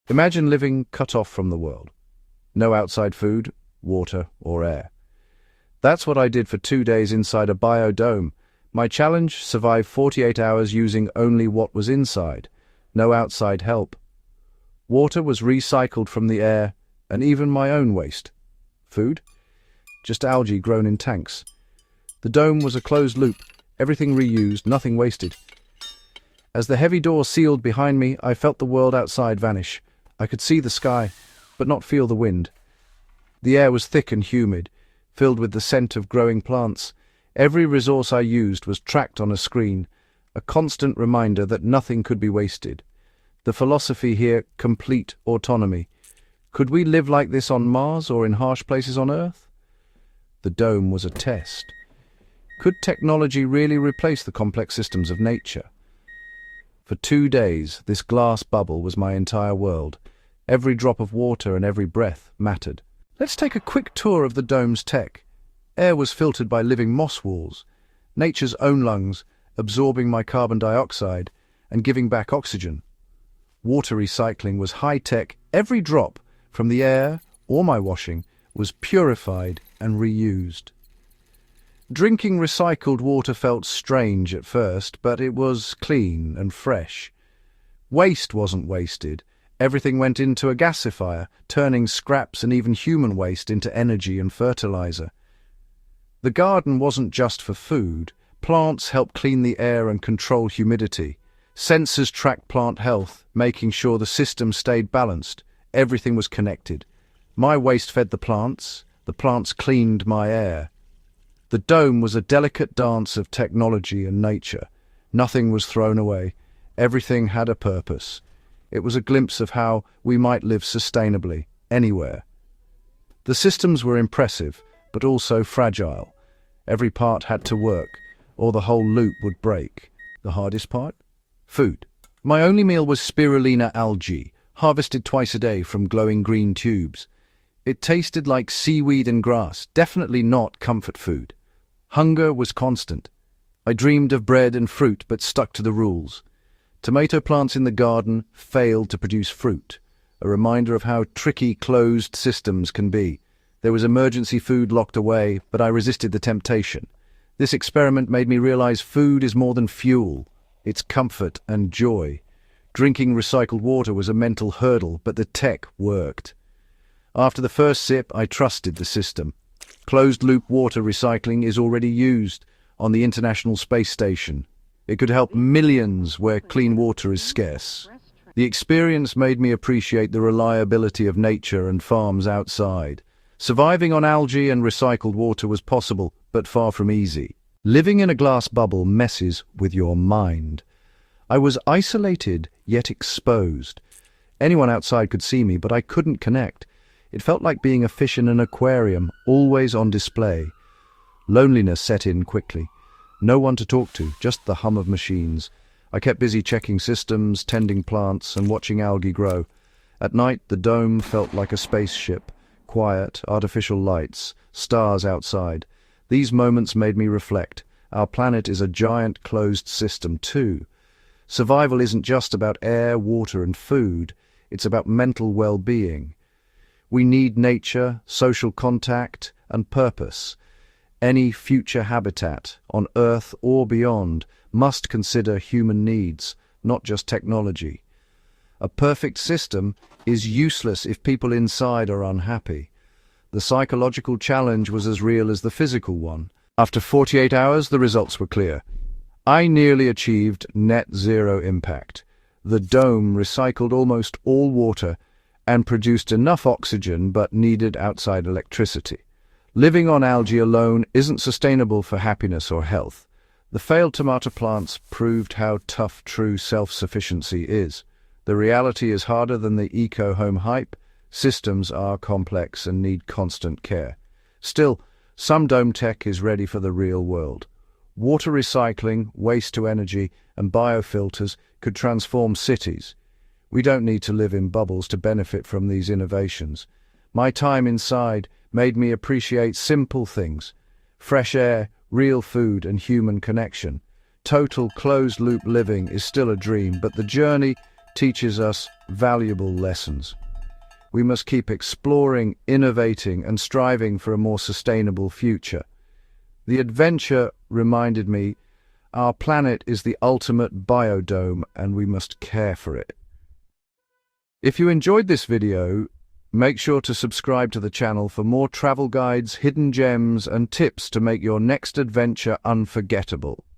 Imagine living cut off from the world. No outside food, water, or air. That's what I did for 2 days inside a biodome. My challenge: survive 48 hours using only what was inside. No outside help. Water was recycled from the air, and even my own waste. Food? Just algae grown in tanks. The dome was a closed loop, everything reused, nothing wasted. As the heavy door sealed behind me, I felt the world outside vanish. I could see the sky, but not feel the wind. The air was thick and humid, filled with the scent of growing plants. Every resource I used was tracked on a screen, a constant reminder that nothing could be wasted. The philosophy here: complete autonomy. Could we live like this on Mars or in harsh places on Earth? The dome was a test. Could technology really replace the complex systems of nature? For 2 days, this glass bubble was my entire world. Every drop of water and every breath mattered. Let's take a quick tour of the dome's tech. Air was filtered by living moss walls, nature's own lungs, absorbing my carbon dioxide and giving back oxygen. Water recycling was high-tech. Every drop from the air or my washing was purified and reused. Drinking recycled water felt strange at first, but it was clean and fresh. Waste wasn't wasted. Everything went into a gasifier, turning scraps and even human waste into energy and fertilizer. The garden wasn't just for food. Plants helped clean the air and control humidity. Sensors tracked plant health, making sure the system stayed balanced. Everything was connected. My waste fed the plants cleaned my air. The dome was a delicate dance of technology and nature. Nothing was thrown away. Everything had a purpose. It was a glimpse of how we might live sustainably, anywhere. The systems were impressive, but also fragile. Every part had to work, or the whole loop would break. The hardest part? Food. My only meal was spirulina algae, harvested twice a day from glowing green tubes. It tasted like seaweed and grass, definitely not comfort food. Hunger was constant. I dreamed of bread and fruit, but stuck to the rules. Tomato plants in the garden failed to produce fruit, a reminder of how tricky closed systems can be. There was emergency food locked away, but I resisted the temptation. This experiment made me realize food is more than fuel. It's comfort and joy. Drinking recycled water was a mental hurdle, but the tech worked. After the first sip, I trusted the system. Closed-loop water recycling is already used on the International Space Station. It could help millions where clean water is scarce. The experience made me appreciate the reliability of nature and farms outside. Surviving on algae and recycled water was possible, but far from easy. Living in a glass bubble messes with your mind. I was isolated, yet exposed. Anyone outside could see me, but I couldn't connect. It felt like being a fish in an aquarium, always on display. Loneliness set in quickly. No one to talk to, just the hum of machines. I kept busy checking systems, tending plants, and watching algae grow. At night, the dome felt like a spaceship. Quiet, artificial lights, stars outside. These moments made me reflect. Our planet is a giant closed system too. Survival isn't just about air, water, and food. It's about mental well-being. We need nature, social contact, and purpose. Any future habitat, on Earth or beyond, must consider human needs, not just technology. A perfect system is useless if people inside are unhappy. The psychological challenge was as real as the physical one. After 48 hours, the results were clear. I nearly achieved net zero impact. The dome recycled almost all water and produced enough oxygen but needed outside electricity. Living on algae alone isn't sustainable for happiness or health. The failed tomato plants proved how tough true self-sufficiency is. The reality is harder than the eco-home hype. Systems are complex and need constant care. Still, some dome tech is ready for the real world. Water recycling, waste-to-energy, and biofilters could transform cities. We don't need to live in bubbles to benefit from these innovations. My time inside made me appreciate simple things: fresh air, real food, and human connection. Total closed-loop living is still a dream, but the journey teaches us valuable lessons. We must keep exploring, innovating, and striving for a more sustainable future. The adventure reminded me our planet is the ultimate biodome and we must care for it. If you enjoyed this video, make sure to subscribe to the channel for more travel guides, hidden gems, and tips to make your next adventure unforgettable.